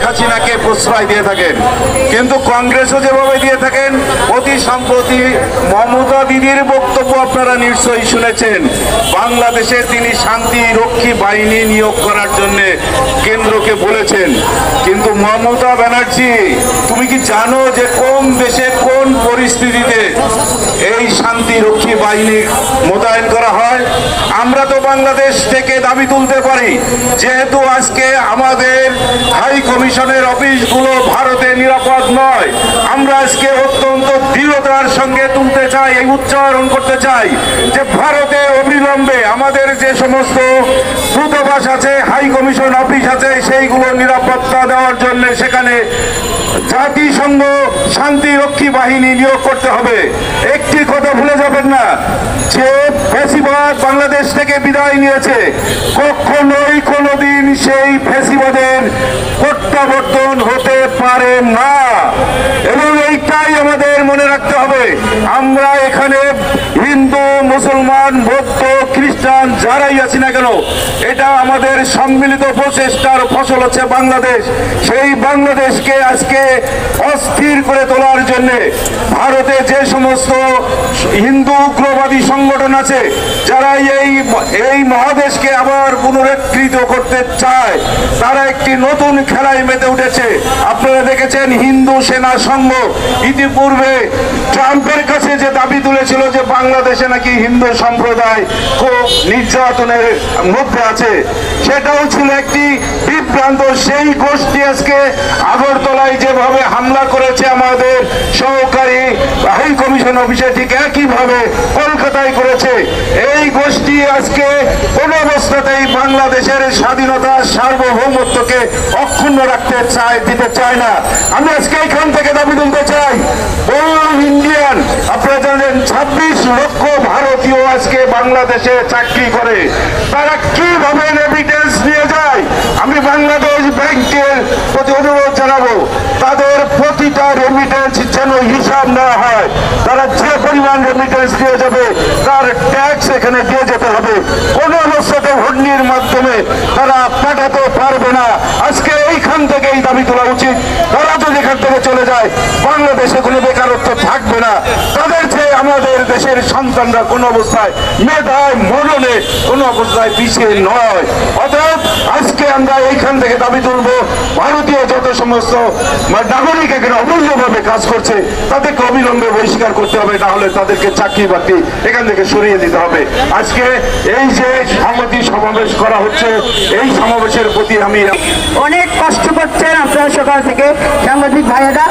হাসিনাকে প্রশ্রয় দিয়ে থাকেন, কিন্তু কংগ্রেসও যেভাবে দিয়ে থাকেন। অতি সম্প্রতি মমতা দিদির বক্তব্য আপনারা নিশ্চয়ই শুনেছেন। বাংলাদেশে তিনি শান্তি রক্ষী বাহিনী নিয়োগ করার জন্য কেন্দ্রকে বলেছেন। কিন্তু মমতা ব্যানার্জি, তুমি কি জানো যে কোন দেশে কোন পরিস্থিতিতে এই শান্তি রক্ষী বাহিনী মোতায়েন করা হয়? আমরা তো বাংলাদেশ থেকে দাবি তুলতে পারি, যেহেতু আজকে আমাদের হাই কমিশনের অফিসগুলো ভারতে নিরাপদ নয়, আমরা আজকে অত্যন্ত দৃঢ়তার সঙ্গে তুলতে চাই, এই উচ্চারণ করতে চাই যে ভারতে অবিলম্বে আমাদের যে সমস্ত দূতাবাস আছে, হাই কমিশন অফিস আছে, সেইগুলো নিরাপত্তা দেওয়ার জন্য সেখানে জাতিসংঘ শান্তিরক্ষী বাহিনী নিয়োগ করতে হবে। একটি কথা ভুলে যাবেন না, যে ফ্যাসিবাদ বাংলাদেশ থেকে বিদায় নিয়েছে, কখনোই কোনোদিন সেই ফ্যাসিবাদের প্রত্যাবর্তন হতে পারে না, এবং এইটাই আমাদের মনে রাখতে হবে। আমরা এখানে হিন্দু, মুসলমান, বৌদ্ধ, খ্রিস্টান যারাই আছি না কেন, এটা আমাদের সম্মিলিত প্রচেষ্টার ফসল হচ্ছে বাংলাদেশ। সেই বাংলাদেশকে আজকে অস্থির করে তোলার জন্য ভারতে যে সমস্ত হিন্দু উগ্রবাদী সংগঠন আছে, যারা এই মহাদেশকে আবার পুনরুজ্জীবিত করতে চায়, তারা একটি নতুন খেলায় মেতে উঠেছে। আপনারা দেখেছেন হিন্দু সেনা সংঘ ইতিপূর্বে ট্রাম্পের কাছে যে দাবি তুলেছিল যে বাংলাদেশে নাকি হিন্দু সম্প্রদায় খুব নির্যাতনের মধ্যে আছে, সেটাও ছিল একটি বিভ্রান্ত। সেই গোষ্ঠী আজকে আগরতলায় যেভাবে হামলা করেছে আমাদের সহকারী হাই কমিশন অফিসে, ঠিক একইভাবে কলকাতায় করেছে। এই গোষ্ঠী আজকে কোন অবস্থাতেই বাংলাদেশের স্বাধীনতা সার্বভৌমত্বকে অক্ষুণ্ণ রাখতে দিতে চায় না। আমি আজকে এখান থেকে দাবি তুলতে চাই, ইন্ডিয়ান, আপনারা জানেন 26 লক্ষ ভারতীয় আজকে বাংলাদেশে চাকরি করে, তারা কিভাবে রেমিটেন্স নিয়ে যায়? আমি বাংলাদেশ ব্যাংকের প্রতি অনুরোধ জানাবো, তাদের প্রতিটা রেমিটেন্স যেন হিসাব নেওয়া হয়। তারা যে পরিমাণ রেমিটেন্স দিয়ে যাবে তার ট্যাক্স এখানে দিয়ে যেতে হবে। কোন অবস্থাতে হুন্ডির মাধ্যমে তারা পাঠাতে পারবে না। আজকে এইখান থেকে এই দাবি তোলা উচিত। তারা যদি এখান থেকে চলে যায়, বাংলাদেশে কোনো বেকারত্ব থাকবে না। তাদের চেয়ে আমাদের দেশের সন্তানরা কোনো অবস্থায় মেধায় মননে কোনো অবস্থায় পিছিয়ে নয়। অতএব আজকে আমরা এইখান থেকে দাবি তুলবো, ভারতীয় যত সমস্ত নাগরিক এখানে অমূল্যভাবে কাজ করছে, তাদেরকে অবিলম্বে বহিষ্কার করতে হবে, তাহলে তাদেরকে চাকরি বাকরি এখান থেকে সরিয়ে দিতে হবে। আজকে এই যে সংহতি সমাবেশ করা হচ্ছে, এই সমাবেশের প্রতি আমি অনেক কষ্ট করছেন আপনারা সকাল থেকে সাংবাদিক ভাইয়েরা।